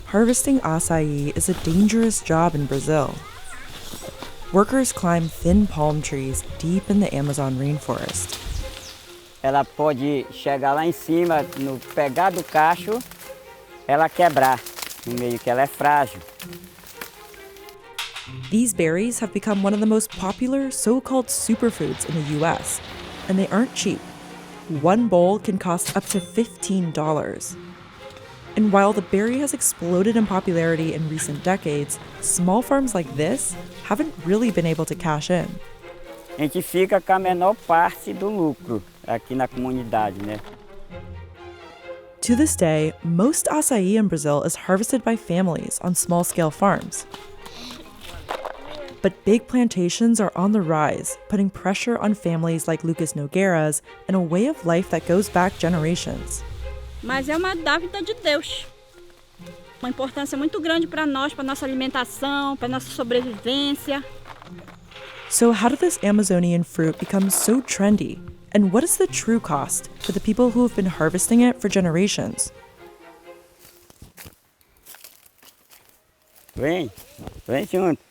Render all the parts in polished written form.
Harvesting açaí is a dangerous job in Brazil. Workers climb thin palm trees deep in the Amazon rainforest. Ela pode chegar lá em cima, no pegar do cacho, ela quebrar, no meio que ela é frágil. These berries have become one of the most popular so-called superfoods in the US, and they aren't cheap. One bowl can cost up to $15. And while the berry has exploded in popularity in recent decades, small farms like this haven't really been able to cash in. A gente fica com a menor parte do lucro aqui na comunidade, né? To this day, most açaí in Brazil is harvested by families on small-scale farms. But big plantations are on the rise, putting pressure on families like Lucas Nogueira's and a way of life that goes back generations. Mas é uma dádiva de Deus. Uma importância muito grande para nós, para nossa alimentação, para nossa sobrevivência. So how did this Amazonian fruit become so trendy? And what is the true cost for the people who have been harvesting it for generations? Vem junto.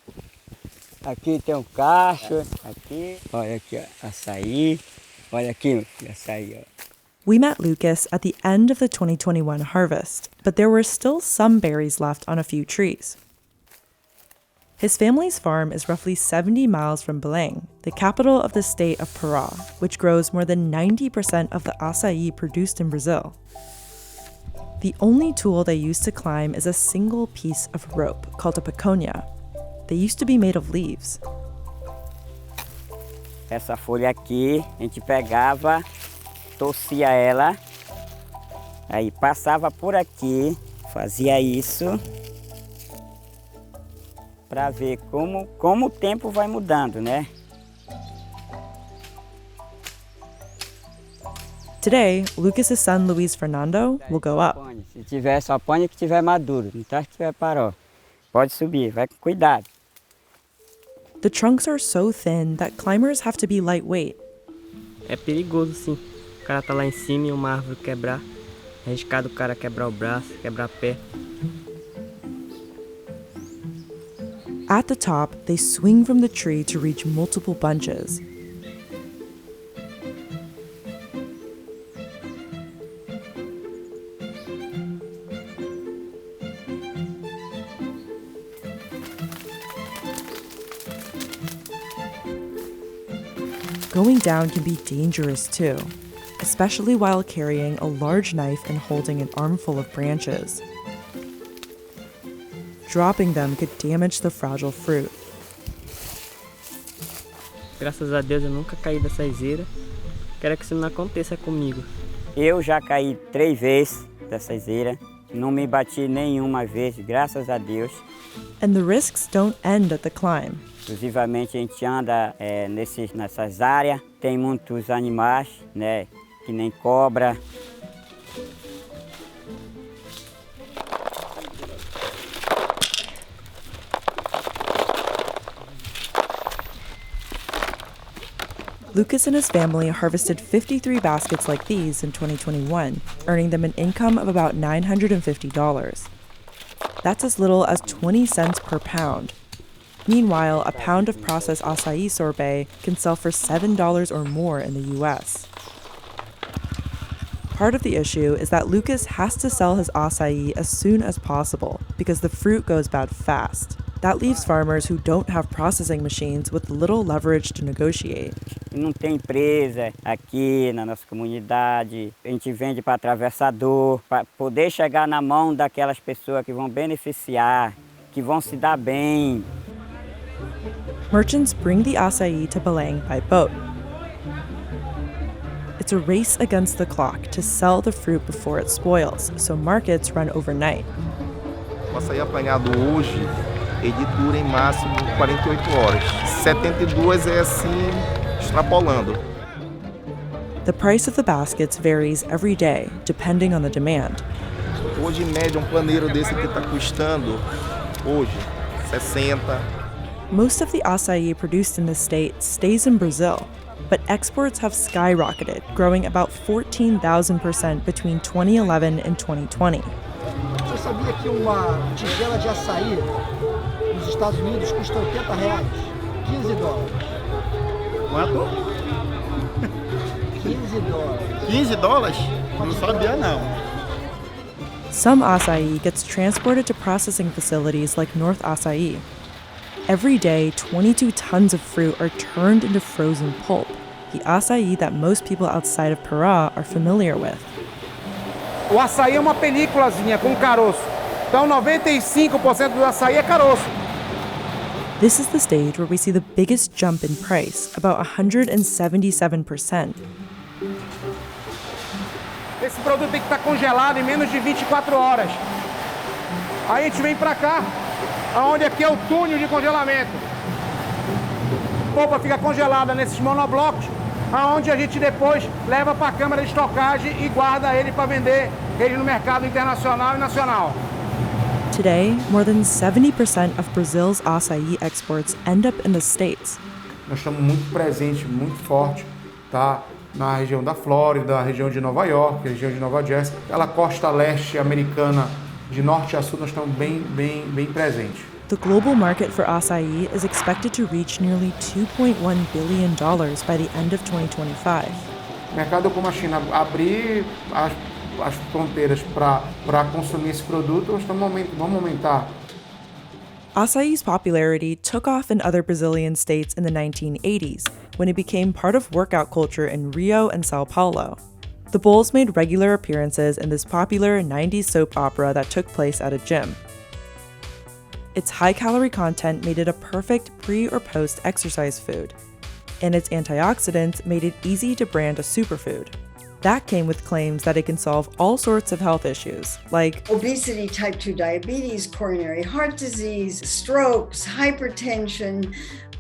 Aqui tem um cacho, aqui. Olha aqui, ó, açaí. Olha aqui, açaí, ó. We met Lucas at the end of the 2021 harvest, but there were still some berries left on a few trees. His family's farm is roughly 70 miles from Belém, the capital of the state of Pará, which grows more than 90% of the açaí produced in Brazil. The only tool they use to climb is a single piece of rope called a piconha. They used to be made of leaves. Essa folha aqui, a gente pegava, torcia ela, aí passava por aqui, fazia isso, para ver como o tempo vai mudando, né? Today, Lucas' son Luiz Fernando will go up. Se tiver só põe que tiver maduro, não tá que tiver paró. Pode subir, vai com cuidado. The trunks are so thin that climbers have to be lightweight. É perigoso, sim. O cara tá lá em cima e uma árvore quebrar. É arriscado o cara quebrar o braço, quebrar a pé. At the top, they swing from the tree to reach multiple bunches. Going down can be dangerous too, especially while carrying a large knife and holding an armful of branches. Dropping them could damage the fragile fruit. Graças a Deus eu nunca caí dessa iseira. Quero que isso não aconteça comigo. Eu já caí 3 vezes dessa iseira. Não me bati nenhuma vez, graças a Deus. And the risks don't end at the climb. Exclusivamente a gente anda nessas áreas, tem muitos animais, né, que nem cobra. Lucas and his family harvested 53 baskets like these in 2021, earning them an income of about $950. That's as little as 20 cents per pound. Meanwhile, a pound of processed açaí sorbet can sell for $7 or more in the US. Part of the issue is that Lucas has to sell his açaí as soon as possible because the fruit goes bad fast. That leaves farmers who don't have processing machines with little leverage to negotiate. Não tem empresa aqui na nossa comunidade. A gente vende para atravessador, para poder chegar na mão daquelas pessoas que vão beneficiar, que vão se dar bem. Merchants bring the açaí to Belém by boat. It's a race against the clock to sell the fruit before it spoils, so markets run overnight. O açaí apanhado hoje, ele dura em máximo 48 horas. 72 é assim, extrapolando. The price of the baskets varies every day, depending on the demand. Hoje, em média, paneiro desse aqui está custando, hoje, 60. Most of the açaí produced in the state stays in Brazil, but exports have skyrocketed, growing about 14,000% between 2011 and 2020. sabia que uma tigela de açaí nos Estados Unidos custa R$80? $15. Quanto? $15. $15? Não sabia não. Some acai gets transported to processing facilities like North Açaí. Every day, 22 tons of fruit are turned into frozen pulp, the acai that most people outside of Pará are familiar with. O açaí é uma películazinha com caroço. Então 95% do açaí é caroço. This is the stage where we see the biggest jump in price, about 177%. Esse produto tem que estar congelado em menos de 24 horas. Aí a gente vem para cá, onde aqui é o túnel de congelamento. A polpa fica congelada nesses monoblocos, aonde a gente depois leva para a câmara de estocagem e guarda ele para vender ele no mercado internacional e nacional. Today, more than 70% of Brazil's acai exports end up in the States. Nós estamos muito presentes, muito forte, tá? Na região da Flórida, região de Nova York, região de Nova Jersey, aquela costa leste americana, de norte a sul, nós estamos bem presentes. The global market for acai is expected to reach nearly $2.1 billion by the end of 2025. O mercado como a China abrir as fronteiras para consumir esse produto, nós vamos aumentar. Acai's popularity took off in other Brazilian states in the 1980s, when it became part of workout culture in Rio and Sao Paulo. The Bulls made regular appearances in this popular 90s soap opera that took place at a gym. Its high-calorie content made it a perfect pre- or post-exercise food, and its antioxidants made it easy to brand a superfood. That came with claims that it can solve all sorts of health issues, like obesity, type 2 diabetes, coronary heart disease, strokes, hypertension,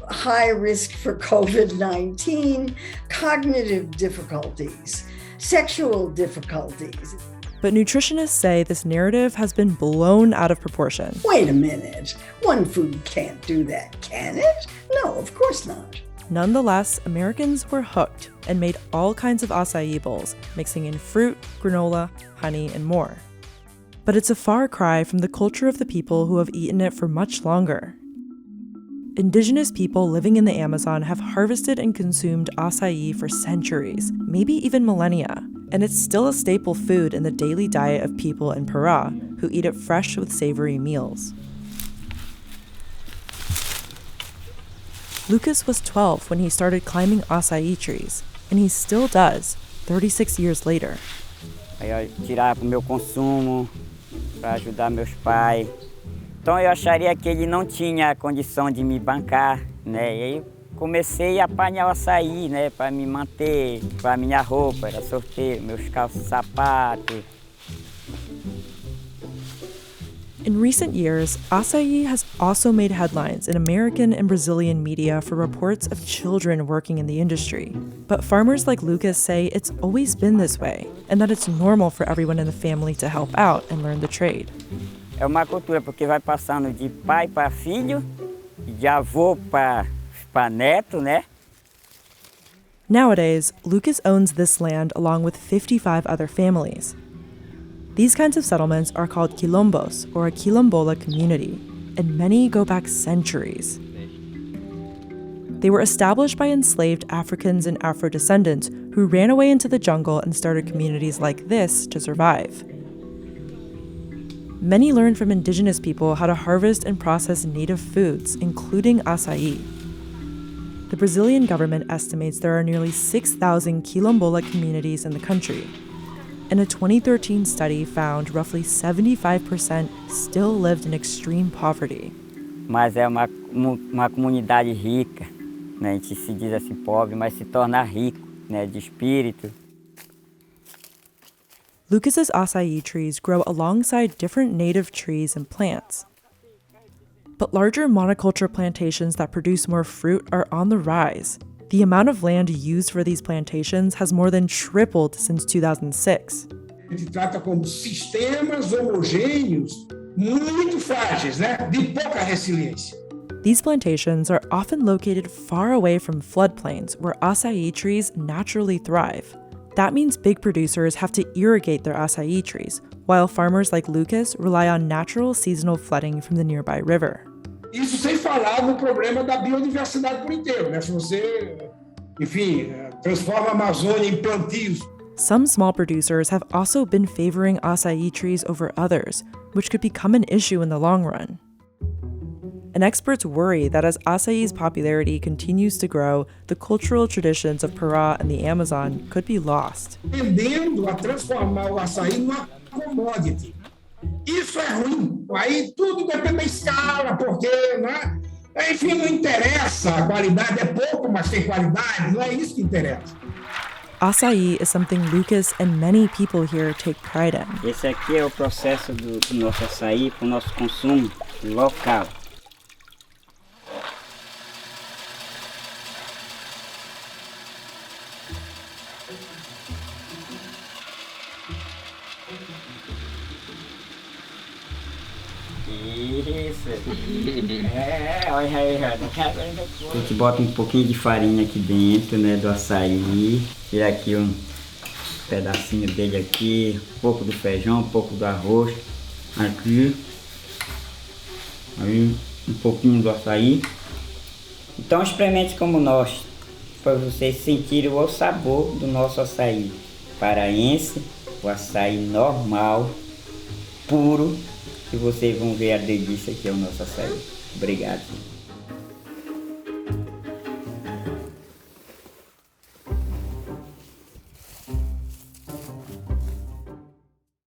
high risk for COVID-19, cognitive difficulties, sexual difficulties. But nutritionists say this narrative has been blown out of proportion. Wait a minute. One food can't do that, can it? No, of course not. Nonetheless, Americans were hooked and made all kinds of acai bowls, mixing in fruit, granola, honey, and more. But it's a far cry from the culture of the people who have eaten it for much longer. Indigenous people living in the Amazon have harvested and consumed acai for centuries, maybe even millennia, and it's still a staple food in the daily diet of people in Pará who eat it fresh with savory meals. Lucas was 12 when he started climbing acai trees, and he still does, 36 years later. Aí eu tirava para o meu consumo, para ajudar meus pais. Então eu acharia que ele não tinha condição de me bancar, né? E aí comecei a apanhar o açaí, né? Para me manter, para minha roupa, era sorteio, meus calços, sapatos. In recent years, acai has also made headlines in American and Brazilian media for reports of children working in the industry. But farmers like Lucas say it's always been this way, and that it's normal for everyone in the family to help out and learn the trade. É uma cultura, porque vai passando de pai para filho, de avô para neto, né? Nowadays, Lucas owns this land along with 55 other families. These kinds of settlements are called quilombos, or a quilombola community, and many go back centuries. They were established by enslaved Africans and Afro-descendants who ran away into the jungle and started communities like this to survive. Many learned from indigenous people how to harvest and process native foods, including acai. The Brazilian government estimates there are nearly 6,000 quilombola communities in the country, and a 2013 study found roughly 75% still lived in extreme poverty. Mas é uma comunidade rica, né? A gente se diz assim pobre, mas se torna rico, né? De espírito. Lucas's acai trees grow alongside different native trees and plants. But larger monoculture plantations that produce more fruit are on the rise. The amount of land used for these plantations has more than tripled since 2006. A gente trata como sistemas homogêneos muito frágeis, né? De pouca resiliência. These plantations are often located far away from floodplains where acai trees naturally thrive. That means big producers have to irrigate their acai trees, while farmers like Lucas rely on natural seasonal flooding from the nearby river. Isso sem falar no problema da biodiversidade por inteiro, né? Se você, enfim, transforma a Amazônia em plantios. Some small producers have also been favoring acai trees over others, which could become an issue in the long run. And experts worry that as acai's popularity continues to grow, the cultural traditions of Pará and the Amazon could be lost. Tendendo a transformar o açaí numa commodity. Isso é ruim. Aí tudo depende da escala, porque, né? Enfim, não interessa. A qualidade é pouco, mas tem qualidade. Não é isso que interessa. Açaí is something Lucas and many people here take pride in. Esse aqui é o processo do nosso açaí para o nosso consumo local. Isso. Olha aí, a gente bota um pouquinho de farinha aqui dentro, né, do açaí. Tira aqui um pedacinho dele aqui, um pouco do feijão, um pouco do arroz. Aqui. Aí um pouquinho do açaí. Então experimente como nós, para vocês sentirem o sabor do nosso açaí paraense, o açaí normal, puro. E vocês vão ver a delícia que é o nosso açaí. Obrigado.